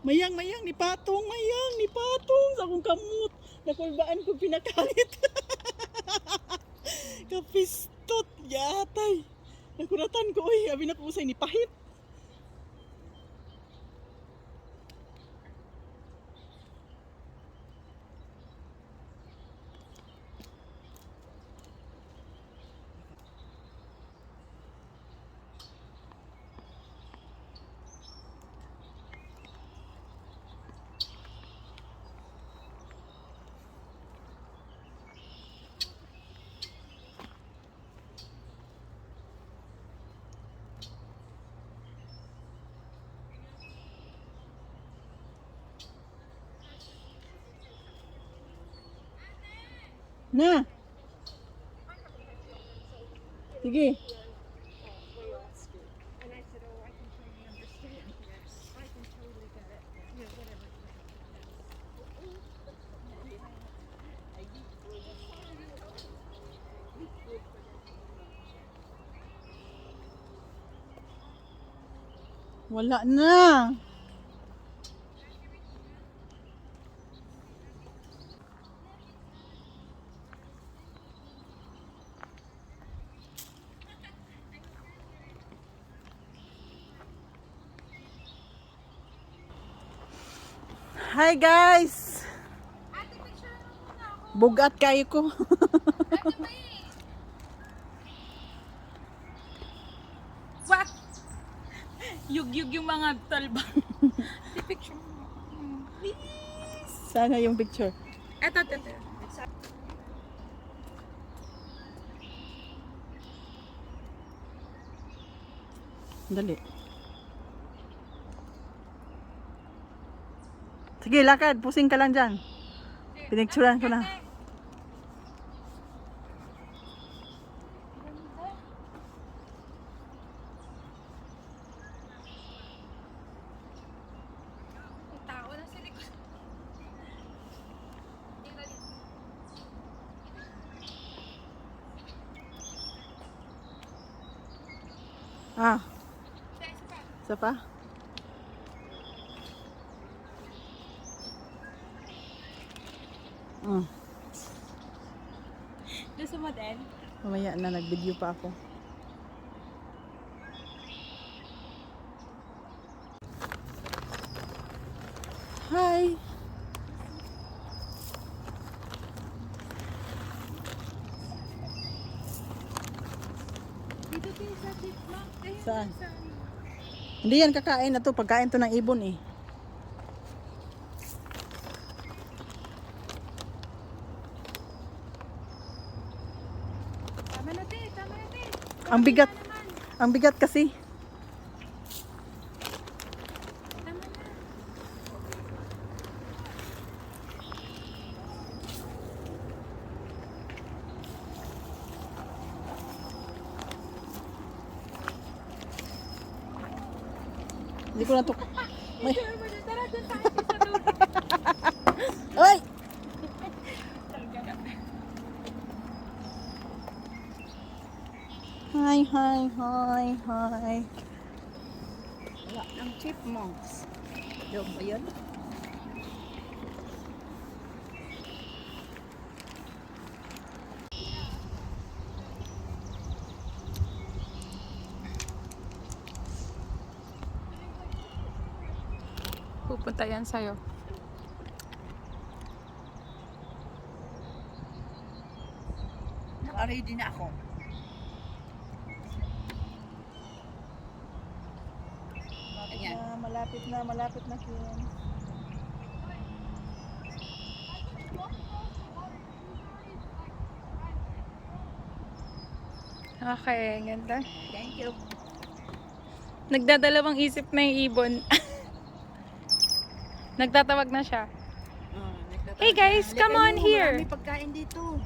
Mayang, mayang, ni Patong, mayang, ni Patong. Sa akong kamot. Nakulbaan ko pinakalit. Kapistot, yatay. Nakuratan ko, uy, abi na ko usay ni Pahit. Na. Sige. Wala na. Hi guys. Bugat kayo ko. Wah! Yug-yug yung mga talbang. Picture mo. Please. Sana yung picture. Eto. Dali. Sige, lakad. Pusing ka lang dyan. Pinicturean ko na. Tao na sa likod. Ah. Isa pa? Doon sa model. Mamaya na, nag-video pa ako. Hi! Dito tayo sa chipmunk. Saan? Hindi yan kakain na to. Pagkain to ng ibon eh. Tama na, te. Tama na, te. Ang bigat. Ang bigat kasi. Tama na. Hindi ko na to. May... Tara, doon tayo sa dulo. Ay! Hi, hi, hi, hi. Wala ng chipmunks. Doon ba yun? Pupunta yan sa'yo. Naka-ready na ako. Ayan. Malapit na Kim. Okay, ganda. Thank you. Nagdadalawang isip na yung ibon. Nagtatawag na siya. Hey guys, come on here. Marami pagkain dito.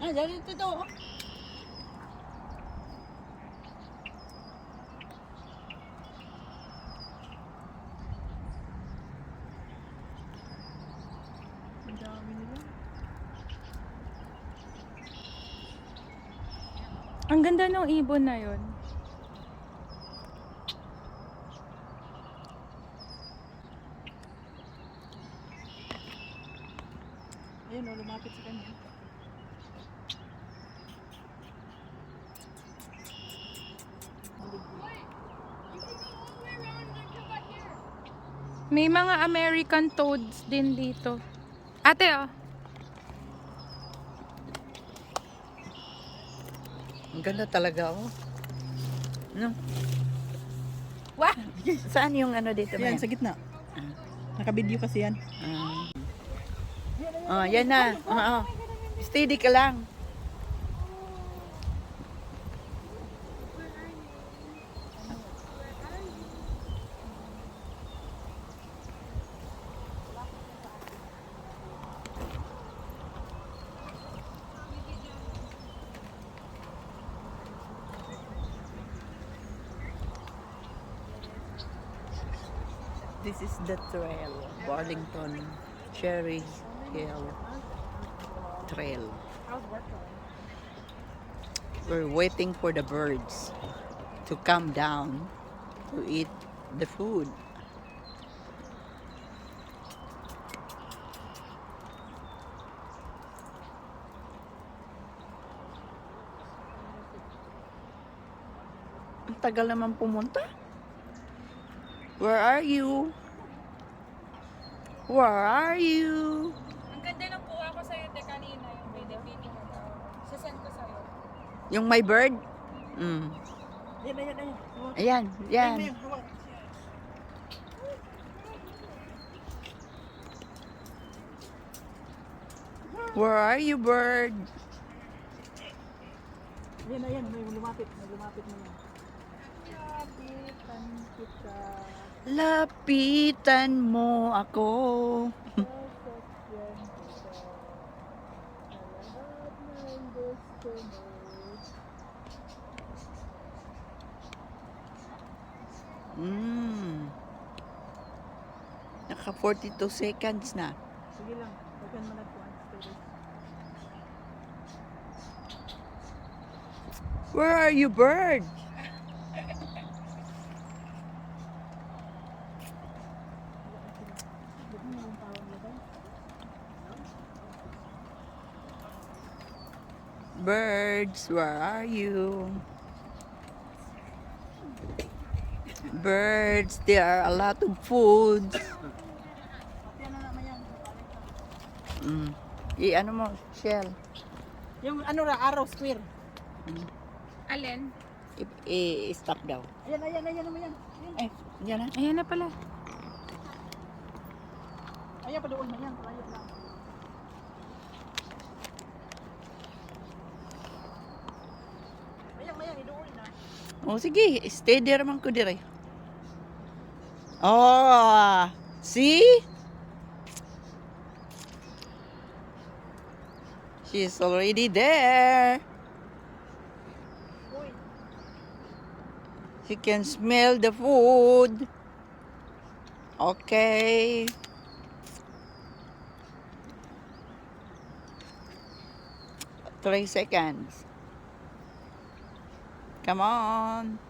Ah, dali ito. Ang dami Ang ganda ng ibon na yun. Ayun, oh, lumapit sa kanya. May mga American toads din dito. Ate, oh. Ang ganda talaga, oh. No? Wah! Saan yung ano dito? Yan, Maya? sa gitna. Nakabidyo kasi yan. Yan na. Oo. Steady ka lang. This is the trail, Burlington Cherry Hill Trail. We're waiting for the birds to come down to eat the food. Ang tagal naman pumunta. Where are you? Where are you? Ang ganda ng kuha ko sa'yo te kanina, yung video ko daw. Sasend ko sa'yo. Yung my bird? Ayan, ayan, ayan. Ayan, yan. Ayan, hawak. Where are you, bird? Ayan, ayan. May lumapit. May lumapit na yan. Lapitan kita. Lapitan mo ako. Sasakyan kita. Sa lahat ng gusto mo. Naka 42 seconds na. Sige lang. Pagkan malagpuan. Stories. Where are you, bird? Birds, where are you? Birds, there are a lot of food. Yan na naman yan. I-ano mo, Shell. Yung ano ra, arrow square. Alin? I-stop daw. Ayan, ayan, ayan naman yan. Ayan. Yan na. Ayan na pala. Ayan pa doon na yan. Ayan lang. Ayan, ayan, idoon na. Oh, sige. Stay there man ko dire. Oh, see? She's already there. Uy, She can smell the food. Okay. Three seconds. Come on.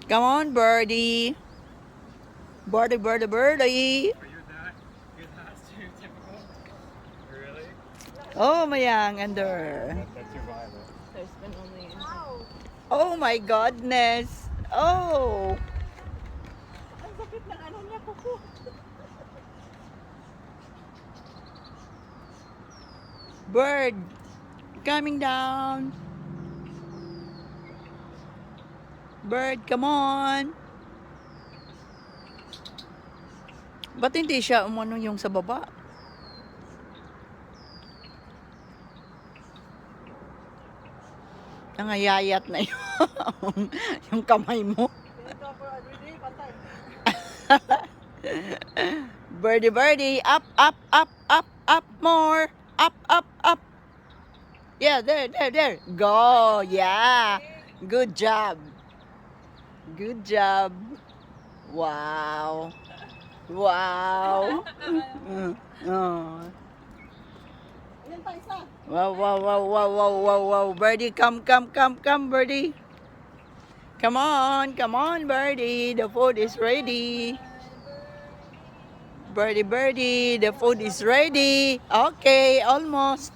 Come on, birdie. Birdie, birdie, birdie. You're that stereotypical? Really? Oh, mayang under. That's your Bible. Oh my goodness. Oh. ang sakit ng ano niya, kuko. Bird. Coming down. Bird, come on. Ba't hindi siya umano yung sa baba? Nangayayat na yung kamay mo. Ito for everyday, patay. Birdie, birdie, up, up, up, up, up more. Up, up, up. Yeah, there. Go, yeah. Good job. Good job. Wow. Wow. Oh. Ayan pa, isa. Wow, wow, wow, wow, wow, wow, wow. Birdie, come, Birdie. Come on, Birdie. The food is ready. Birdie, the food is ready. Okay, almost.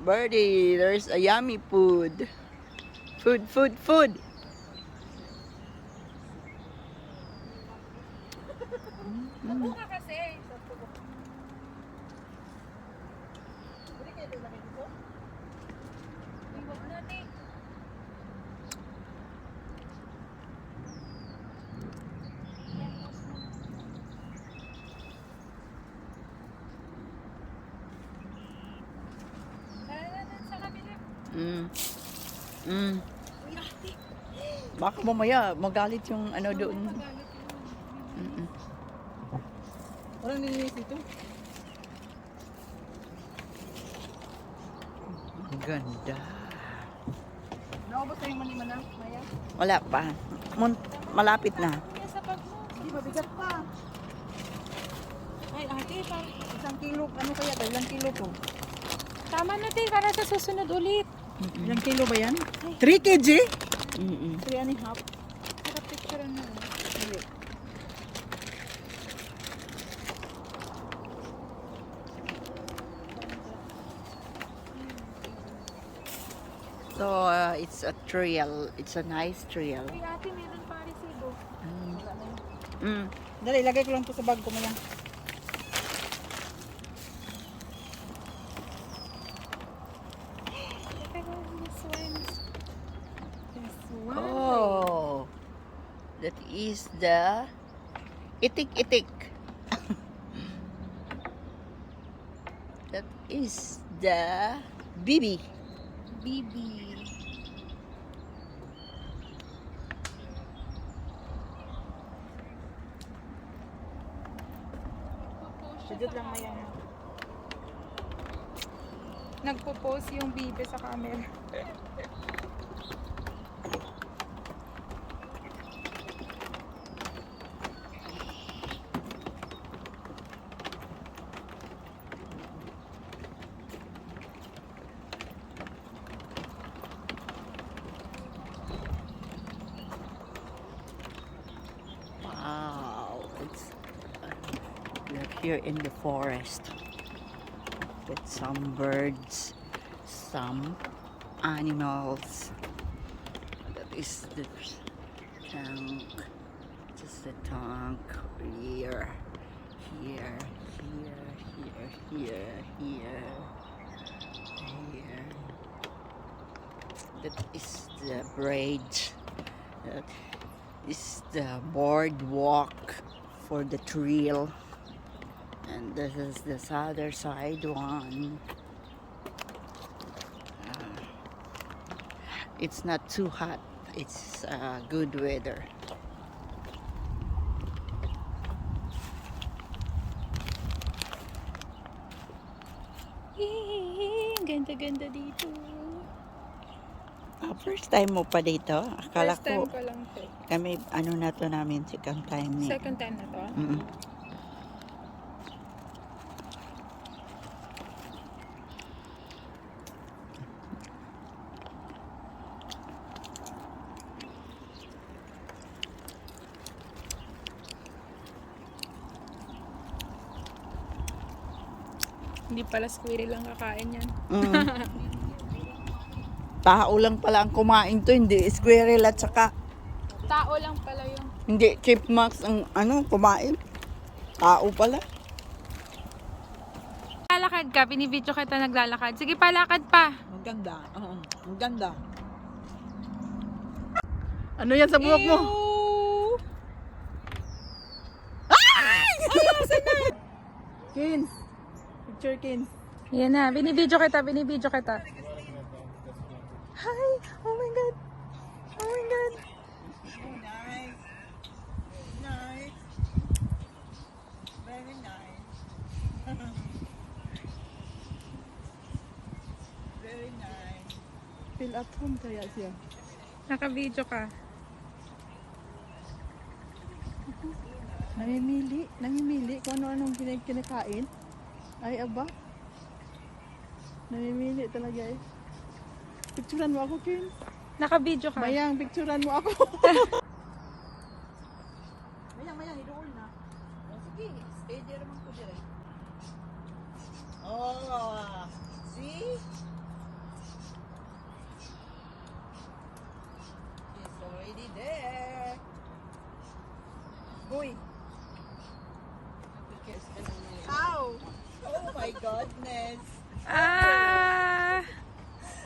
Birdie, there's a yummy food. Food. Upo ka kasi. Huwag natin. Tara na dun sa kabila. Mm. Mm. Baka mamaya magalit yung ano doon. Mm-mm. Walang nilinis dito. Ang ganda. Naubos na yung manimana, Maya. Wala pa. Malapit na. Kuya, sa bag mo. Hindi, mabigat pa. Ay, ate, parang... 1 kilo, ano kaya? 2 kilo to. Tama na, te. Para sa susunod ulit. Ilang kilo ba yan? 3 kg? Mm-mm. 3 and a half. Para picture na. Hindi. So, it's a trail. It's a nice trail. Uy, ate, meron pa resibo. Mm. Dali, lagay ko lang to sa bag ko, Maya. Teka, this one. This one. Oh, that is the itik. That is the bibi. Bibi. Sudot lang, Maya. Nagpo-post yung bibi sa camera. Wow, it's we're here in the forest with some birds, some animals. That is the tank. Just the tank here. That is the bridge. That is the boardwalk for the trail. And this is the other side one. It's not too hot. It's good weather. Ang ganda-ganda dito. First time mo pa dito? Akala First time ko ko lang to. kami ano na to namin second time ni. Second time na to. Mm-mm. Hindi pala squirrel lang kakain yan. Mm. Tao lang pala ang kumain to, hindi squirrel at saka Tao lang pala yung... hindi chipmunks ang ano kumain. Tao pala. Lalakad ka, binibidyo kita naglalakad. Sige pa, lakad pa. Ang ganda. Oo, ang ganda. Ano yan sa buhok mo? Kins. Picture Kins. Yan na, binibidyo kita. Hi! Oh my god! Oh my god! Nice. Nice. Very nice. Very nice. Feel at home kaya siya. Nakabidyo ka. Namimili kung ano-anong kinakain. Ay, aba. Namimili talaga eh. Picturean mo ako, Kim. Naka-video ka. Mayang, picturean mo ako. Mayang, idool na. Oh, sige, stay there naman ko dire. Oh, see? She's already there. Boy. Ow! Oh my goodness. Ah!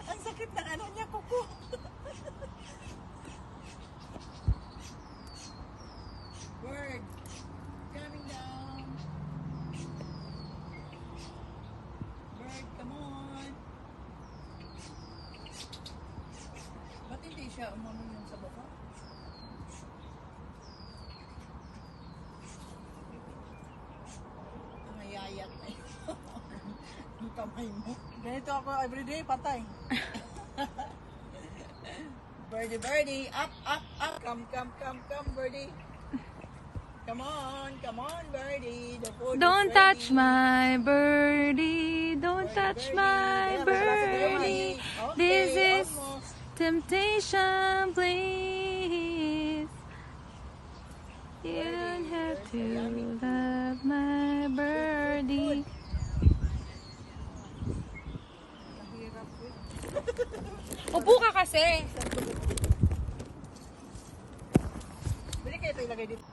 Ang sakit ng ano niya, kuko. Bird, coming down. Bird, come on. Ba't hindi siya umano yung sa baba? Ang ayayat na yun. Ang kamay mo. Ganito ako everyday, patay. Birdie, up, come, birdie. Come on, birdie. The food Don't is touch ready. my birdie. Don't touch my birdie. This is almost. temptation, please. You don't have to love my birdie. Mahirap eh. Upo ka kasi. Bili kayo ito ilagay dito.